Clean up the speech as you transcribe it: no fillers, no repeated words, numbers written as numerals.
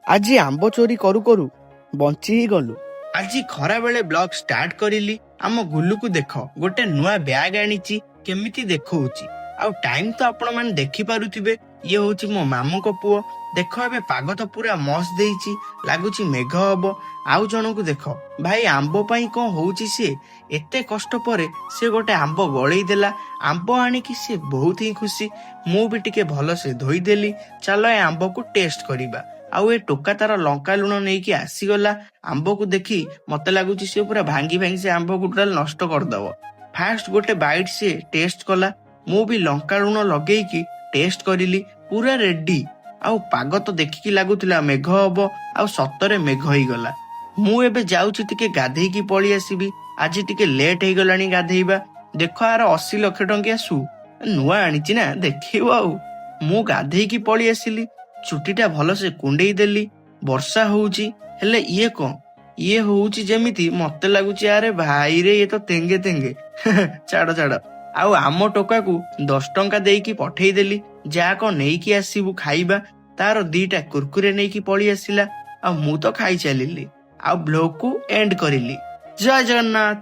ଆଜି ଆମ୍ବ ଚୋରି କରୁ କରୁ ବଞ୍ଚି ହିଁ ଗଲୁ। ଆଜି ଖରା ବେଳେ ବ୍ଲଗ ଷ୍ଟାର୍ଟ କରିଲି। ଆମ ଗୁଲୁକୁ ଦେଖ, ଗୋଟେ ନୂଆ ବ୍ୟାଗ ଆଣିଛି, କେମିତି ଦେଖଉଛି। ଆଉ ଟାଇମ ତ ଆପଣ ମାନେ ଦେଖିପାରୁଥିବେ, ଇଏ ହଉଛି ମୋ ମାମୁଙ୍କ ପୁଅ। ଦେଖ ଏବେ ପାଗ ତ ପୁରା ମସ୍ତ ଦେଇଛି, ଲାଗୁଛି ମେଘ ହବ। ଆଉ ଜଣକୁ ଦେଖ, ଭାଇ ଆମ୍ବ ପାଇଁ କଣ ହଉଛି ସିଏ, ଏତେ କଷ୍ଟ ପରେ ସେ ଗୋଟେ ଆମ୍ବ ଗଳେଇ ଦେଲା। ଆମ୍ବ ଆଣିକି ସିଏ ବହୁତ ହିଁ ଖୁସି। ମୁଁ ବି ଟିକେ ଭଲସେ ଧୋଇଦେଲି। ଚାଲ ଏ ଆମ୍ବକୁ ଟେଷ୍ଟ କରିବା। ଆଉ ଏ ଟୋକା ତାର ଲଙ୍କା ଲୁଣ ନେଇକି ଆସିଗଲା। ଆମ୍ବକୁ ଦେଖି ମତେ ଲାଗୁଛି ସେ ପୁରା ଭାଙ୍ଗି ସେ ଆମ୍ବକୁ ଟୋଟାଲ ନଷ୍ଟ କରିଦବ। ଫାଷ୍ଟ ଗୋଟେ ବାଇଟ୍ ସେ ଟେଷ୍ଟ କଲା, ମୁଁ ବି ଲଙ୍କା ଲୁଣ ଲଗେଇକି ଟେଷ୍ଟ କରିଲି, ପୁରା ରେଡି। ଆଉ ପାଗ ତ ଦେଖିକି ଲାଗୁଥିଲା ମେଘ ହବ, ଆଉ ସତରେ ମେଘ ହେଇଗଲା। ମୁଁ ଏବେ ଯାଉଛି ଟିକେ ଗାଧେଇକି ପଳେଇ ଆସିବି। ଆଜି ଟିକେ ଲେଟ୍ ହେଇଗଲାଣି ଗାଧେଇବା। ଦେଖ ଆର 80 ଲକ୍ଷ ଟଙ୍କିଆ ସୁ ନୂଆ ଆଣିଛି ନା, ଦେଖେଇବ ଆଉ। ମୁଁ ଗାଧେଇକି ପଳେଇ ଆସିଲି, ଚୁଟିଟା ଭଲସେ କୁଣ୍ଡେଇ ଦେଲି। ବର୍ଷା ହଉଛି, ହେଲେ ଇଏ କଣ, ଇଏ ହଉଛି ଯେମିତି ମତେ ଲାଗୁଛି ଆରେ ଭାଇରେ ଇଏ ତ ତେଙ୍ଗେ ତେଙ୍ଗେ। ଛାଡ। ଆଉ ଆମ ଟୋକାକୁ 10 ଟଙ୍କା ଦେଇକି ପଠେଇଦେଲି, ଯାହା କଣ ନେଇକି ଆସିବୁ ଖାଇବା। ତାର 2ଟା କୁରକୁରେ ନେଇକି ପଳେଇ ଆସିଲା, ଆଉ ମୁଁ ତ ଖାଇ ଚାଲିଲି। ଆଉ ବ୍ଲଗକୁ ଏଣ୍ଡ କରିଲି। ଜୟ ଜଗନ୍ନାଥ।